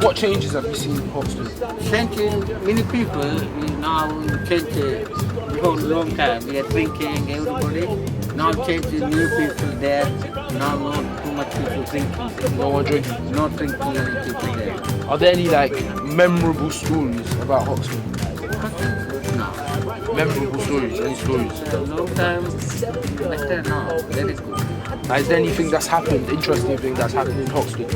What changes have you seen in Hoxton? Changing many people now change for a long time. We are drinking everybody. Now changing new people there. Now not too much people drinking. No one drinking. Not drinking any people there. Are there any like memorable stories about Hoxton? No. Memorable stories, any stories? A long time better now. Very good. Is there anything that's happened, interesting thing that's happened in Hoxton?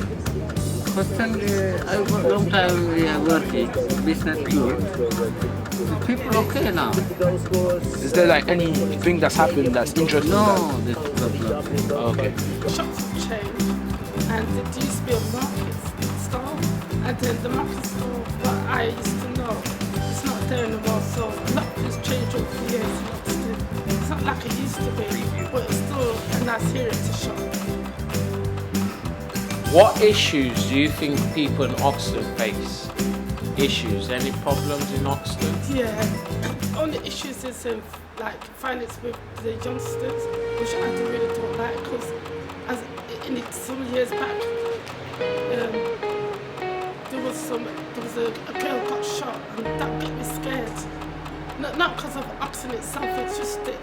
Hoxton, I work long time we are working. Business good. The people okay now. Is there like anything that's happened that's interesting? No, this is not. Okay. Shops have changed, and it used to be a market store, and then the market store that I used to know, it's not there anymore, so a lot has changed over the years. It's not like it used to be, but it's still a nice heritage shop. What issues do you think people in Hoxton face? Issues? Any problems in Hoxton? Yeah, only issues is like finance with the youngsters, which I really don't like, because in some years back, there was a girl got shot, and that made me scared. Not because of Hoxton itself, it's just the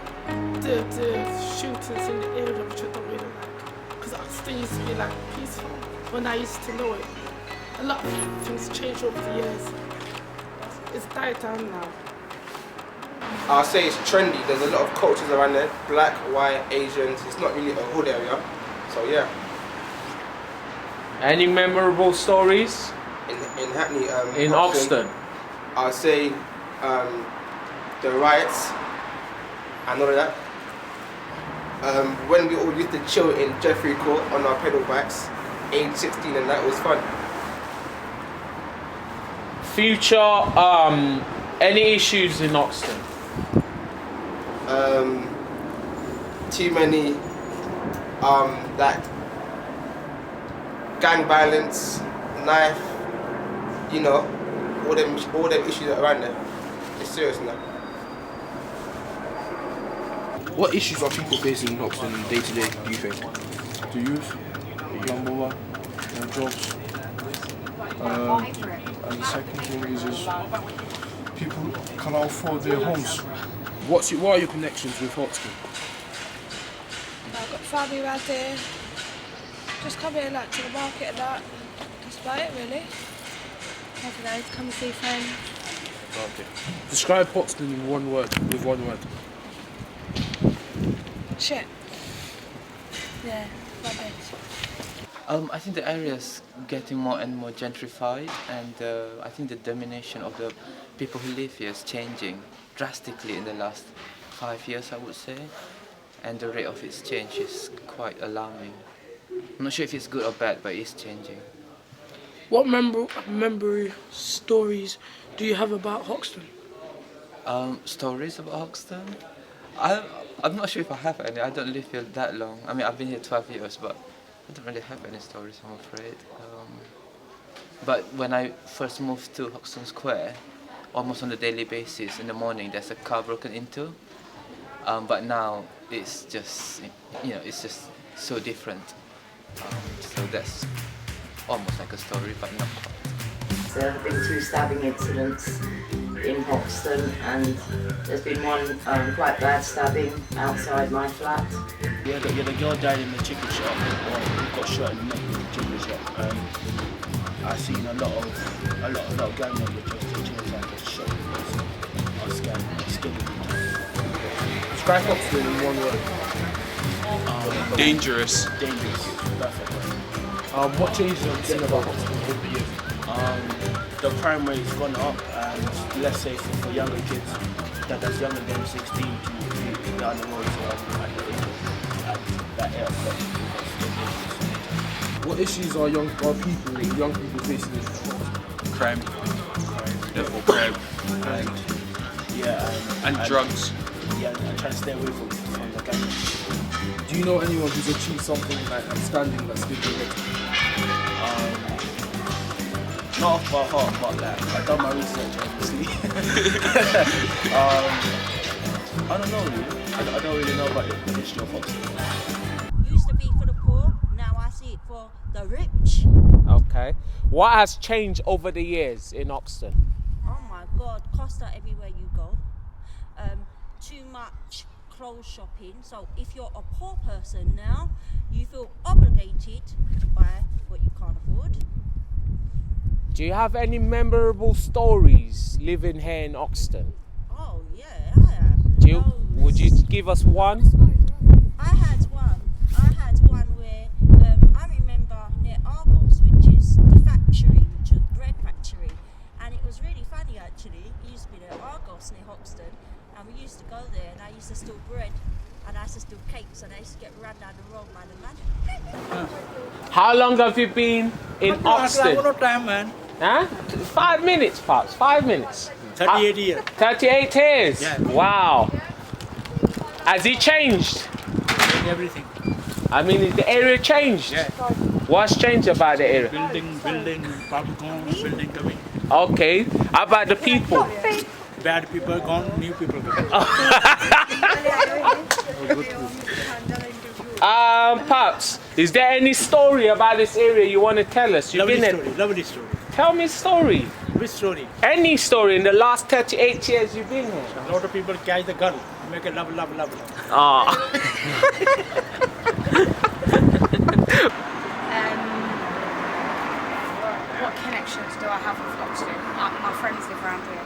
shootings in the area, which I don't really like. Because Hoxton used to be like peaceful when I used to know it. A lot of things changed over the years. It's died down now. I'll say it's trendy. There's a lot of cultures around there. Black, white, Asians. It's not really a hood area. So yeah. Any memorable stories In Hackney, in Hoxton? I'll say the riots and all of that. When we all used to chill in Jeffrey Court on our pedal bikes, age 16, and that was fun. Future, any issues in Hoxton? Too many like gang violence, knife, you know, all them issues around there. It's serious now. What issues are people facing in Hoxton day to day, do you think? The youth, the young boy, their jobs. And the second thing is people can't afford their homes. What are your connections with Hoxton? I've got family around here. Just come here like to the market and that. That's about it really. I don't know, to come and see friends. Okay. Describe Hoxton in one word, with one word. Shit. Yeah, rubbish. I think the area is getting more and more gentrified, and I think the domination of the people who live here is changing drastically in the last 5 years, I would say, and the rate of its change is quite alarming. I'm not sure if it's good or bad, but it's changing. What memory stories do you have about Hoxton? Stories about Hoxton? I'm not sure if I have any. I don't live here that long. I mean, I've been here 12 years, but I don't really have any stories, I'm afraid. But when I first moved to Hoxton Square, almost on a daily basis, in the morning, there's a car broken into. But now it's just, it's just so different. So that's almost like a story, but not quite. There have been 2 stabbing incidents in Hoxton, and there's been one quite bad stabbing outside my flat. Yeah, the girl died in the chicken shop, or got shot in the neck in the chicken shop. I've seen a lot of gang members just shot. I was scared. Describe Hoxton in one word. Dangerous. Dangerous. Perfect. What changes have you seen about Hoxton over the years? The crime rate's gone up, and let's say for younger kids that's younger than 16 to down the road at that area. What issues are young people facing in Hoxton? Crime. Therefore crime. And drugs. Yeah, and trying to stay away from the gang. Do you know anyone who's achieved something like outstanding that's been good? Not off by heart, but like I've done my research, obviously. I don't know really. I don't really know about the history of Hoxton. Used to be for the poor, now I see it for the rich. Our Okay. What has changed over the years in Hoxton? Oh my God, cost out everywhere you go. Too much clothes shopping. So if you're a poor person now, you feel obligated to buy what you can't afford. Do you have any memorable stories living here in Hoxton? Oh yeah, I have. Would you give us one? I had one where I remember near Argos, which is the factory, which was bread factory, and it was really funny actually. It used to be near Argos near Hoxton, and we used to go there, and I used to steal bread, and I used to steal cakes, and I used to get run down the road, man. How long have you been in Hoxton? No time, man. Huh? 5 minutes, Pops. 5 minutes. 38 years. 38 years? Yeah. Wow. Has it changed? Everything. I mean, is the area changed? Yeah. What's changed about the area? Building, popcorn, building coming. Okay. How about the people? Bad people gone, new people coming. Pops, is there any story about this area you want to tell us? You've been Lovely story, lovely story. Tell me a story. Which story? Any story in the last 38 years you've been here. A lot of people catch the girl, make a love. What connections do I have with Hoxton? My friends live around here.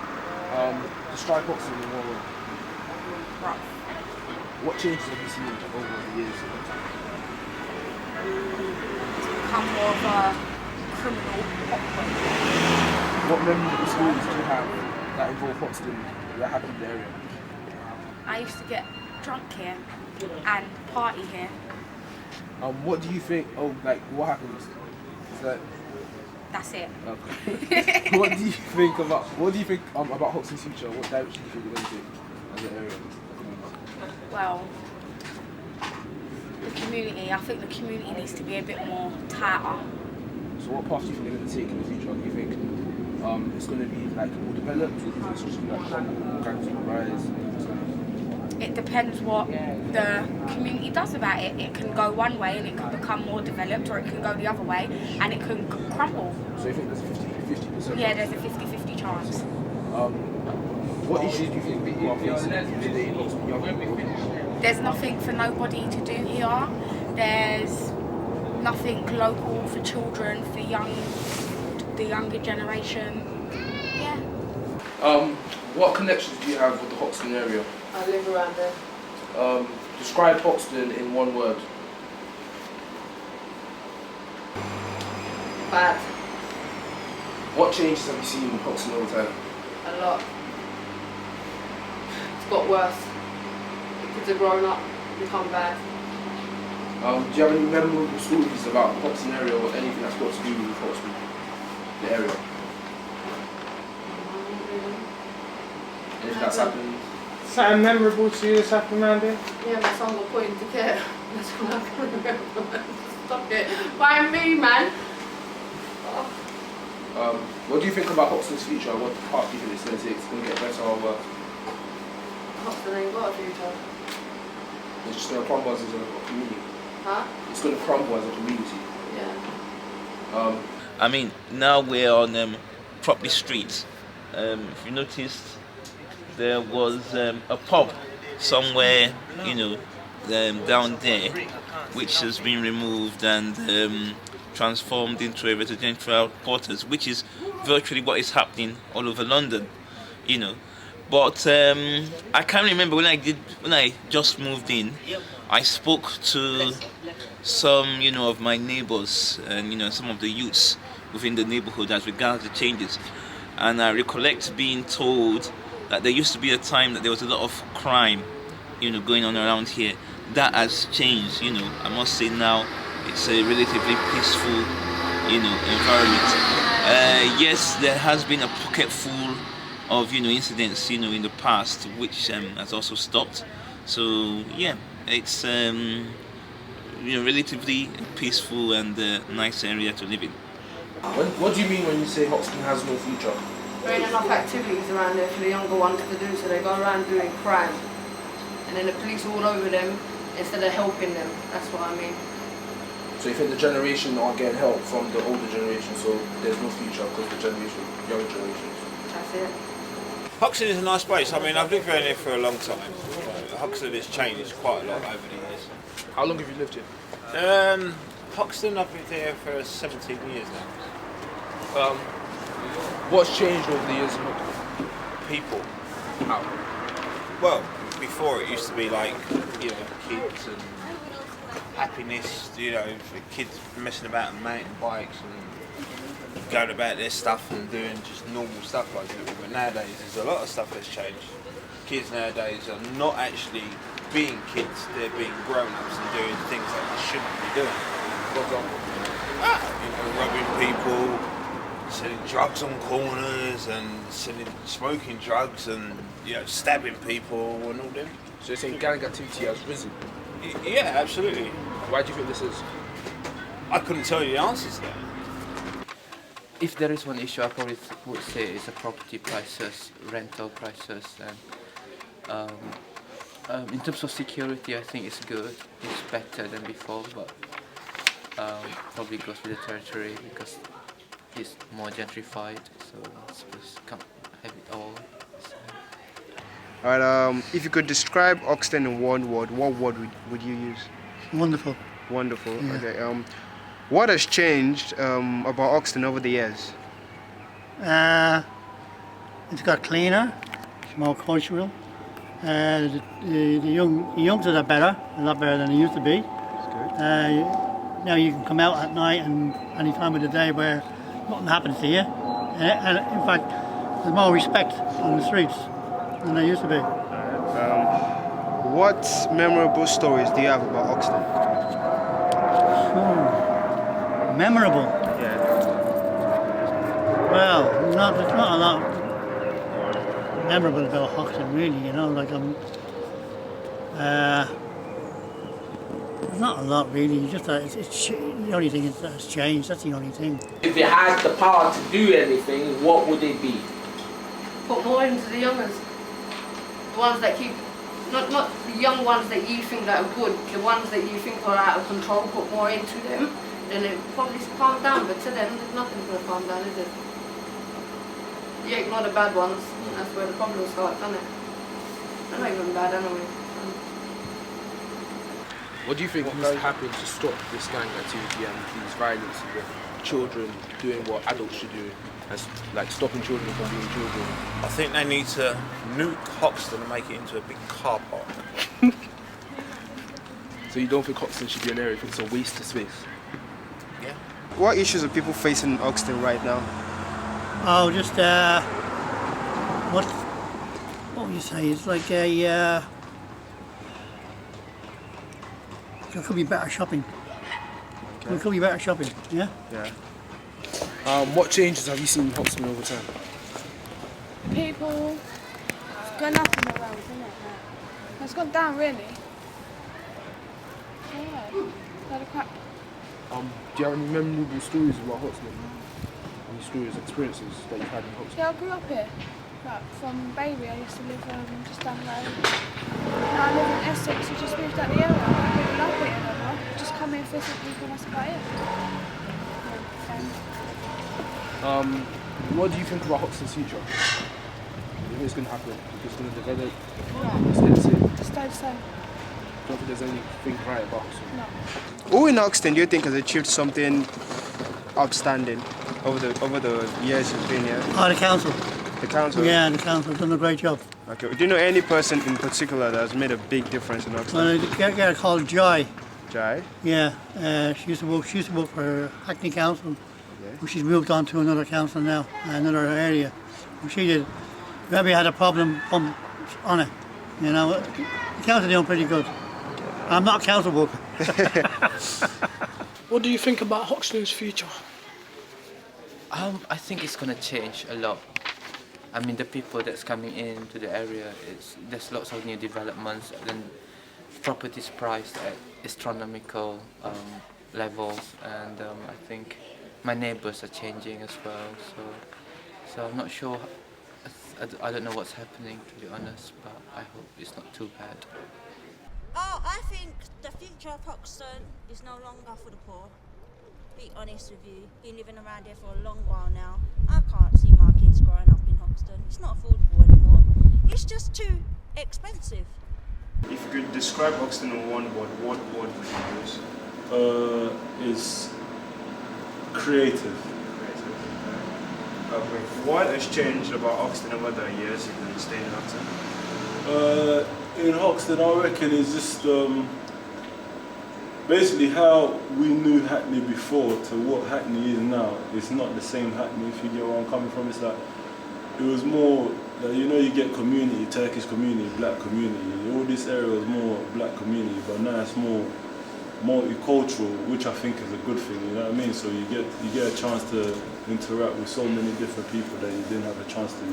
Describe Hoxton in one word. Rough. What changes have you seen over the years? It's become more of a criminal hotbed. What memorable stories do you have that involve Hoxton that happened in the area? I used to get drunk here and party here. What do you think? What happens? Is that? That's it. Okay. What do you think about Hoxton's future? What direction do you think we're going to take as an area? Well, the community. I think the community needs to be a bit more tighter. So what path do you think they're going to take in the future? Do you think it's going to be more developed, or do you think it's just going to crumble, gangs will rise? It depends what the community does about it. It can go one way and it can become more developed, or it can go the other way and it can crumble. So you think there's a 50-50%? Yeah, there's a 50-50 chance. What issues do you think people are facing today in Hoxton, young people? There's nothing for nobody to do here. There's nothing local for children, for the younger generation. Yeah. What connections do you have with the Hoxton area? I live around there. Describe Hoxton in one word. Bad. What changes have you seen in Hoxton over time? A lot. It's got worse. The kids are growing up, become bad. Do you have any memorable stories about the Hoxton area or anything that's got to do with Hoxton, the area? Anything that's happened? Something memorable to you that's happened around here? Yeah, my son got put into care. That's what I can remember. Stop it. Why me, man? What do you think about Hoxton's future? What path do you think it's going to take? It's going to get better or worse? Hoxton ain't got a future. It's just going to crumble as a community. Huh? It's going to crumble as a community. Yeah. I mean, now we're on property streets. If you noticed, there was a pub somewhere, down there, which has been removed and transformed into a residential quarters, which is virtually what is happening all over London, But I can't remember when I just moved in, I spoke to some, of my neighbors and, some of the youths within the neighborhood as regards the changes. And I recollect being told that there used to be a time that there was a lot of crime, going on around here. That has changed, I must say now it's a relatively peaceful, environment. Yes, there has been a pocket full of, incidents, in the past, which has also stopped. So, yeah, it's, relatively peaceful and nice area to live in. What do you mean when you say Hoxton has no future? There ain't enough activities around there for the younger ones to do, so they go around doing crime. And then the police are all over them instead of helping them. That's what I mean. So you think the generation aren't getting help from the older generation, so there's no future because the younger generations. That's it. Hoxton is a nice place. I mean, I've lived around here for a long time. Hoxton has changed quite a lot over the years. How long have you lived here? Hoxton, I've lived here for 17 years now. What's changed over the years in Hoxton? People. How? Well, before it used to be like, you know, kids and happiness, you know, for kids messing about on mountain bikes and going about their stuff and doing just normal stuff like that. But nowadays there's a lot of stuff that's changed. Kids nowadays are not actually being kids, they're being grown-ups and doing things that they shouldn't be doing. For example? You know, robbing people, selling drugs on corners and smoking drugs and, you know, stabbing people and all them. So you're saying gang activity has risen? Yeah, absolutely. Why do you think this is? I couldn't tell you the answers there. If there is one issue, I probably would say is the property prices, rental prices, and in terms of security, I think it's good. It's better than before, but probably goes with the territory because it's more gentrified, so I suppose can't have it all. So. Alright, if you could describe Hoxton in one word, what word would you use? Wonderful. Wonderful. Yeah. Okay. What has changed about Hoxton over the years? It's got cleaner. It's more cultural. The youngsters are better, a lot better than they used to be. That's good. Now you can come out at night and any time of the day where nothing happens to you. And in fact, there's more respect on the streets than there used to be. What memorable stories do you have about Hoxton? Memorable? Yeah. Well, there's not a lot memorable about Hoxton, really, you know, like there's not a lot really, just it's the only thing that's changed, that's the only thing. If you had the power to do anything, what would it be? Put more into the youngers. The ones that keep, not the young ones that you think that are good, the ones that you think are out of control, put more into them, then it probably calm down, but to them, nothing's going to calm down, is it? You ignore the bad ones, and that's where the problems start, doesn't it? They're not even bad anyway. What do you think needs to happen to stop this gang activity and these violence with children doing what adults should do, as like stopping children from being children? I think they need to nuke Hoxton and make it into a big car park. So you don't think Hoxton should be an area, you think it's a waste of space? Yeah. What issues are people facing in Hoxton right now? Oh, just what would you say? It's like there could be better shopping. Okay. There could be better shopping. Yeah. Yeah. What changes have you seen in Hoxton over time? People, it's gone up in the world, isn't it? It's gone down really. Yeah. Do you have any memorable stories about Hoxton? Any stories, experiences that you've had in Hoxton? Yeah, I grew up here. Like, from baby, I used to live just down the road. Now I live in Essex, I just moved out the area. I don't really like it anymore. Just come here physically, and that's about it. What do you think about Hoxton's future? What do you think is going to happen? It's going to develop? Stay the same? Stay the same. Don't think there's anything right about Hoxton? No. Who in Hoxton do you think has achieved something outstanding over the years you've been here? Oh, the council. The council? Yeah, the council has done a great job. Okay. Do you know any person in particular that has made a big difference in Hoxton? Well, a girl called Joy. Jai? Yeah, she used to work for Hackney Council. Okay. She's moved on to another council now, another area. She did. Maybe had a problem on it. You know, the council doing pretty good. I'm not a council worker. What do you think about Hoxton's future? I think it's gonna change a lot. I mean, the people that's coming into the area, there's lots of new developments, and properties priced at astronomical levels, and I think my neighbours are changing as well. So I'm not sure. I don't know what's happening, to be honest, but I hope it's not too bad. Oh, I think the future of Hoxton is no longer for the poor. Be honest with you, been living around here for a long while now. I can't see my kids growing up in Hoxton. It's not affordable anymore. It's just too expensive. If you could describe Hoxton in one word, what word would you use? Is creative. What has changed about Hoxton over the years you've been staying in Hoxton? In Hoxton, I reckon it's just basically how we knew Hackney before to what Hackney is now. It's not the same Hackney, if you get where I'm coming from. It's like, it was more, you know, you get community, Turkish community, black community. All this area was more black community, but now it's more multicultural, which I think is a good thing, you know what I mean? So you get a chance to interact with so many different people that you didn't have a chance to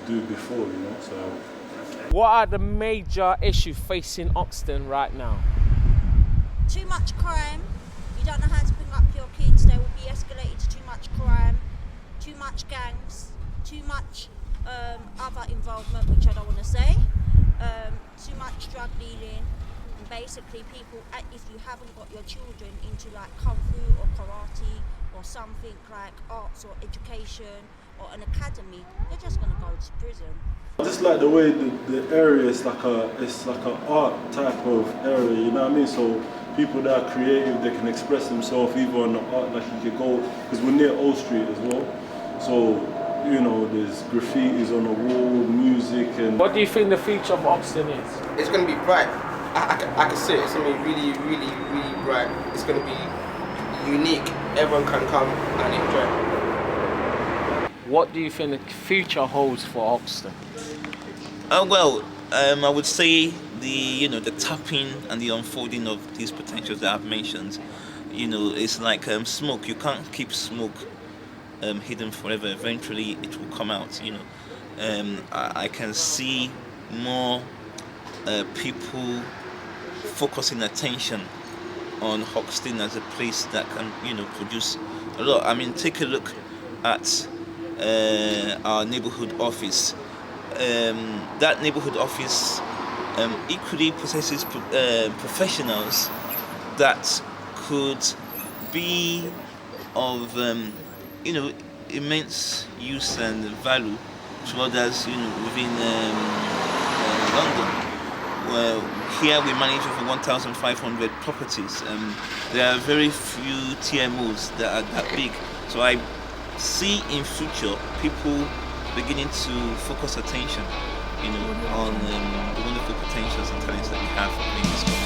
do before, you know, so. What are the major issues facing Hoxton right now? Too much crime. You don't know how to bring up your kids. They will be escalated to too much crime, too much gangs, too much other involvement, which I don't want to say, too much drug dealing. And basically people, if you haven't got your children into like kung fu or karate or something like arts or education or an academy, they're just going to go to prison. I just like the way the area is like an art type of area, you know what I mean? So people that are creative, they can express themselves even on the art, like you could go, because we're near Old Street as well. So, you know, there's graffitis on the wall, music and... What do you think the future of Hoxton is? It's going to be bright. I can see it. It's going to be really, really, really bright. It's going to be unique. Everyone can come and enjoy. What do you think the future holds for Hoxton? I would say the tapping and the unfolding of these potentials that I've mentioned. You know, it's like smoke. You can't keep smoke hidden forever. Eventually, it will come out. You know, I can see more people focusing attention on Hoxton as a place that can, produce a lot. I mean, take a look at our neighborhood office. That neighborhood office equally possesses professionals that could be of immense use and value to others within London. Well, here we manage over 1,500 properties. There are very few TMOs that are that big. So I see in future people beginning to focus attention, on the wonderful potentials and talents that we have in this country.